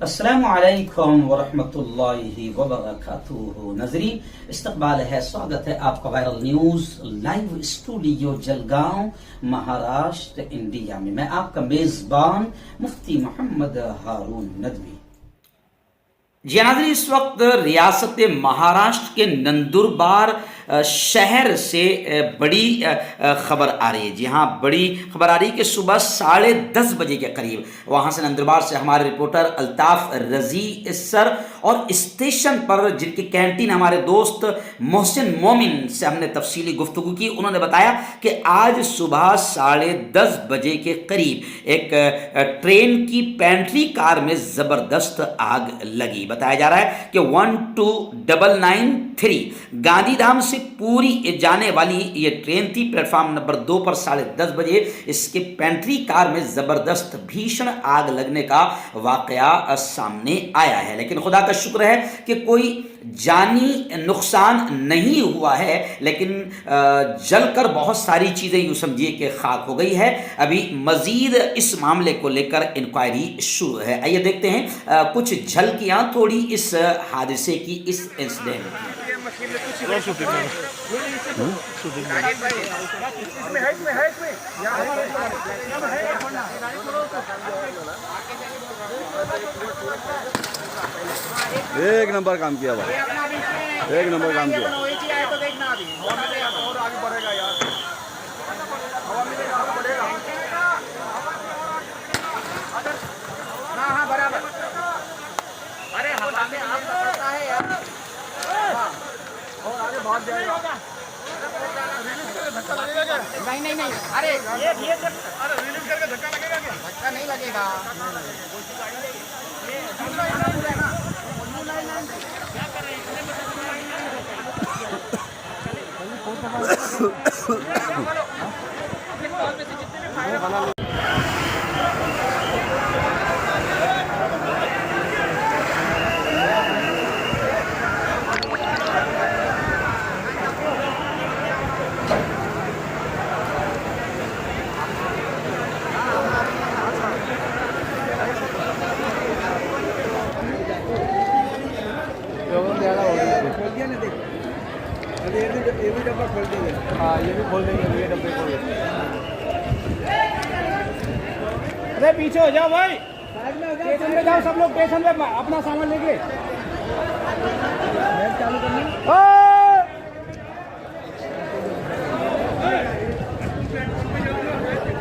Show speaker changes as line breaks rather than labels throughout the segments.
अस्सलामु अलैकुम वरहमतुल्लाहि वबरकातुहू। नजरीन, इस्तकबाल है, स्वागत है आपका viral news live studio Jalgaon, Maharashtra, India में। मैं आपका मेजबान मुफ्ती मोहम्मद हारून नदवी। जी नाज़रीन, इस वक्त रियासत महाराष्ट्र के नंदुरबार शहर से बड़ी खबर आ रही है। जी हाँ, बड़ी खबर आ रही है कि सुबह 10:30 बजे के करीब वहाँ से, नंदुरबार से हमारे रिपोर्टर अल्ताफ रजी सर और स्टेशन पर जिनकी कैंटीन हमारे दोस्त मोहसिन मोमिन से हमने तफसीली गुफ्तगू की, उन्होंने बताया कि आज सुबह 10:30 बजे के करीब एक ट्रेन की पेंट्री कार में ज़बरदस्त आग लगी। बताया जा रहा है कि 12993 गांधीधाम से पूरी जाने वाली ये ट्रेन थी। प्लेटफॉर्म नंबर 2 पर 10:30 बजे इसके पेंट्री कार में जबरदस्त भीषण आग लगने का वाकया सामने आया है, लेकिन खुदा का शुक्र है कि कोई जानी नुकसान नहीं हुआ है, लेकिन जलकर बहुत सारी चीजें यूं समझिए कि खाक हो गई है। अभी मजीद इस मामले को लेकर इंक्वायरी शुरू है। आइए देखते हैं कुछ झलकियां थोड़ी इस हादसे की, इस इंसिडेंट की।
एक नंबर काम किया भाई, एक नंबर काम किया।
हाँ बराबर। अरे हवा में आग पड़ता है यार, और आगे भाग जाएगा। धक्का लगेगा क्या? नहीं, अरे ये अरे रिलीज करके धक्का लगेगा क्या? धक्का नहीं लगेगा। क्या कर रहे हैं? ये भी डब्बा खोल देंगे। हाँ, ये भी खोल देंगे, ये डब्बे खोल देंगे। अरे पीछे हो जाओ भाई, स्टेशन पे जाओ सब लोग, स्टेशन पे अपना सामान लेके। चालू करनी।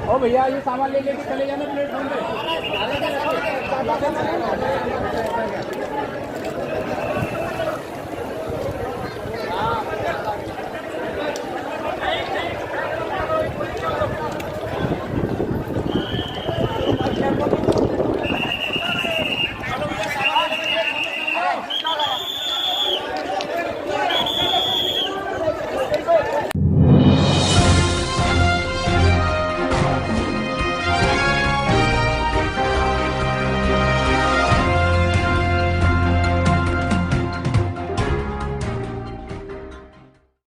ओ भैया, ये सामान ले लेके चले जाना प्लेटफॉर्म पे।